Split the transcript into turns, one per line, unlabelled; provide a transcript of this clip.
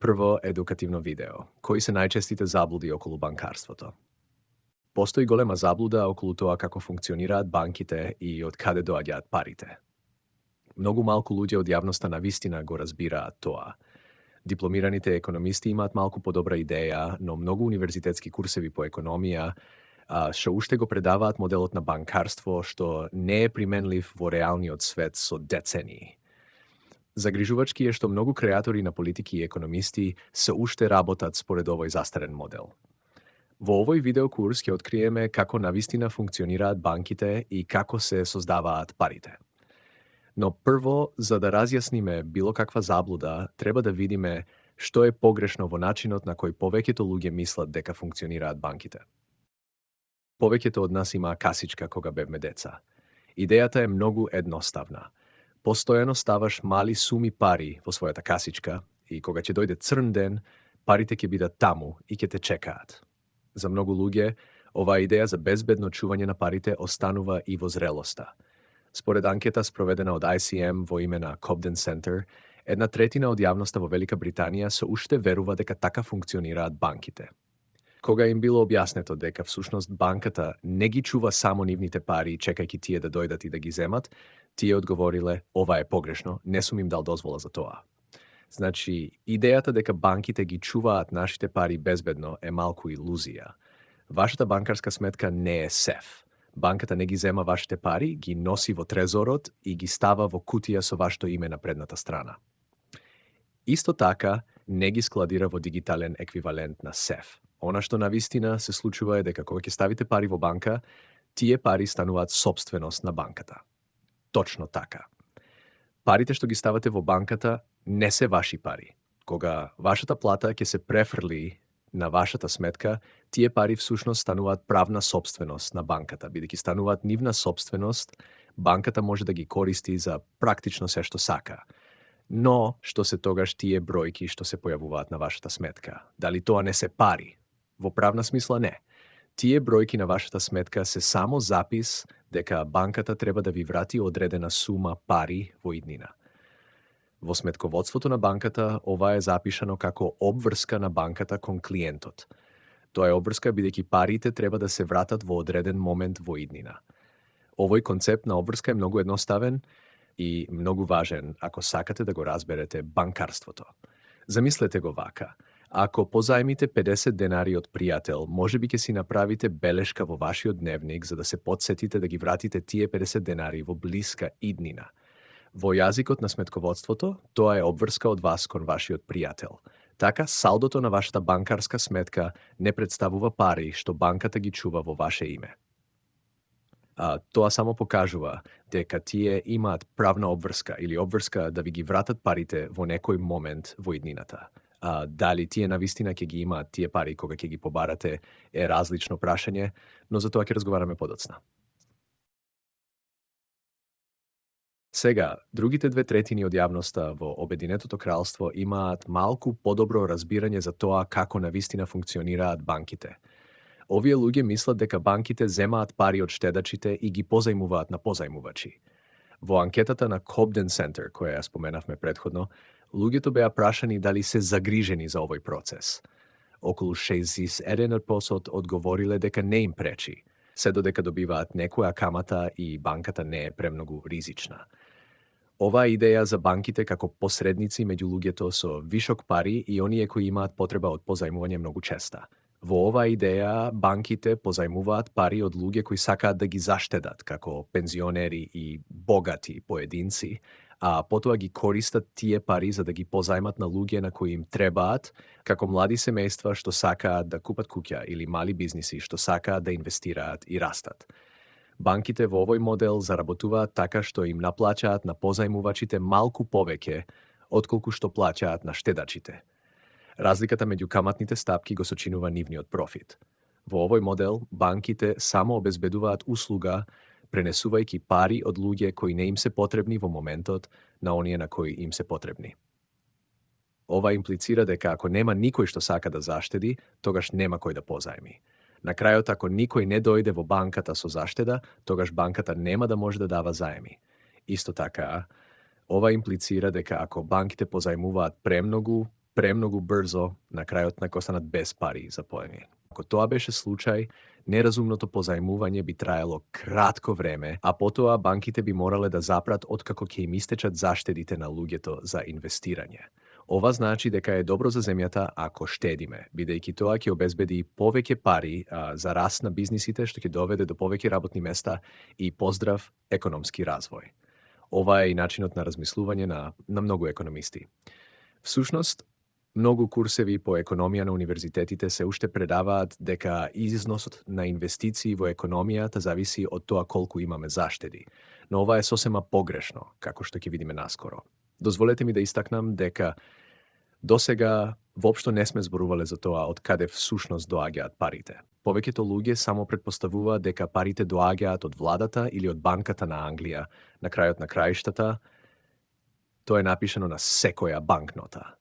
Prvo edukativno video, koji se najčestite zabludi okolo bankarstvoto. Postoji golema zabluda okolo toga kako funkcioniraат bankite i od kade doaѓаат парите. Многу малку луѓе од јавноста на вистина го разбираат тоа. Дипломираните економисти имаат малку подобра идеја, но многу универзитетски курсеви по економија што уште го предаваат моделот на банкарство што не е применлив во реалниот свет со децении. Загрижувачки е што многу креатори на политики и економисти се уште работат според овој застарен модел. Во овој видеокурс ќе откриеме како навистина функционираат банките и како се создаваат парите. Но прво, за да разјасниме било каква заблуда, треба да видиме што е погрешно во начинот на кој повеќето луѓе мислат дека функционираат банките. Повеќето од нас имаа касичка кога бевме деца. Идејата е многу едноставна. Постојано ставаш мали суми пари во својата касичка и кога ќе дојде црн ден, парите ќе бидат таму и ќе те чекаат. За многу луѓе, оваа идеја за безбедно чување на парите останува и во зрелоста. Според анкета спроведена од ICM во име на Cobden Center, 1/3 од јавноста во Велика Британија се уште верува дека така функционираат банките. Кога им било објаснето дека всушност банката не ги чува само нивните пари, чекајќи тие да дојдат и да ги земат, тие одговориле, ова е погрешно, не сум им дал дозвола за тоа. Значи, идејата дека банките ги чуваат нашите пари безбедно е малку илузија. Вашата банкарска сметка не е сеф. Банката не ги зема вашите пари, ги носи во трезорот и ги става во кутија со вашето име на предната страна. Исто така, не ги складира во дигитален еквивалент на сеф. Она што навистина се случува е дека кога ќе ставите пари во банка, тие пари стануваат сопственост на банката. Точно така. Парите што ги ставате во банката не се ваши пари. Кога вашата плата ќе се префрли на вашата сметка, тие пари всушност стануваат правна сопственост на банката. Бидејќи стануваат нивна сопственост, банката може да ги користи за практично се што сака. Но, што се тогаш тие бројки што се појавуваат на вашата сметка? Дали тоа не се пари? Во правна смисла не. Тие бројки на вашата сметка се само запис дека банката треба да ви врати одредена сума пари во иднина. Во сметководството на банката ова е запишано како обврска на банката кон клиентот. Тоа е обврска бидејќи парите треба да се вратат во одреден момент во иднина. Овој концепт на обврска е многу едноставен и многу важен ако сакате да го разберете банкарството. Замислете го вака. Ако позајмите 50 денари од пријател, можеби ќе си направите белешка во вашиот дневник за да се потсетите да ги вратите тие 50 денари во блиска иднина. Во јазикот на сметководството, тоа е обврска од вас кон вашиот пријател. Така, салдото на вашата банкарска сметка не представува пари што банката ги чува во ваше име. Тоа само покажува дека тие имаат правна обврска или обврска да ви ги вратат парите во некој момент во иднината. Дали тие навистина ќе ги имаат тие пари кога ќе ги побарате е различно прашање, но за тоа ќе разговараме подоцна. Сега, другите 2/3 од јавноста во Обединетото кралство имаат малку подобро разбирање за тоа како навистина функционираат банките. Овие луѓе мислат дека банките земаат пари од штедачите и ги позајмуваат на позајмувачи. Во анкетата на Cobden Center, која ја споменавме претходно, луѓето беа прашани дали се загрижени за овој процес. Околу 61% одговориле дека не им пречи, се додека добиваат некоја камата и банката не е премногу ризична. Оваа идеја за банките како посредници меѓу луѓето со вишок пари и оние кои имаат потреба од позајмување многу честа. Во оваа идеја, банките позајмуваат пари од луѓе кои сакаат да ги заштедат, како пензионери и богати поединци, а потоа ги користат тие пари за да ги позајмат на луѓе на кои им требаат, како млади семејства што сакаат да купат куќа или мали бизниси што сакаат да инвестираат и растат. Банките во овој модел заработуваат така што им наплаќаат на позајмувачите малку повеќе, отколку што плаќаат на штедачите. Разликата меѓу каматните стапки го сочинува нивниот профит. Во овој модел, банките само обезбедуваат услуга, пренесувајќи пари од луѓе кои не им се потребни во моментот на оние на кои им се потребни. Ова имплицира дека ако нема никој што сака да заштеди, тогаш нема кој да позајми. На крајот, ако никој не дојде во банката со заштеда, тогаш банката нема да може да дава заеми. Исто така, ова имплицира дека ако банките позајмуваат премногу, премногу брзо на крајот на останат без пари за поење. Ако тоа беше случај, неразумното позајмување би траело кратко време, а потоа банките би морале да запрат откако ќе им истечат заштедите на луѓето за инвестирање. Ова значи дека е добро за земјата ако штедиме, бидејќи тоа ќе обезбеди повеќе пари за раст на бизнисите, што ќе доведе до повеќе работни места и поздрав економски развој. Ова е и начинот на размислување на многу економисти. Всушност, многу курсеви по економија на универзитетите се уште предаваат дека износот на инвестиции во економијата зависи од тоа колку имаме заштеди. Но ова е сосема погрешно, како што ќе видиме наскоро. Дозволете ми да истакнам дека досега воопшто не сме зборувале за тоа од каде всушност доаѓаат парите. Повеќето луѓе само претпоставуваат дека парите доаѓаат од владата или од банката на Англија. На крајот на краиштата, тоа е напишано на секоја банкнота.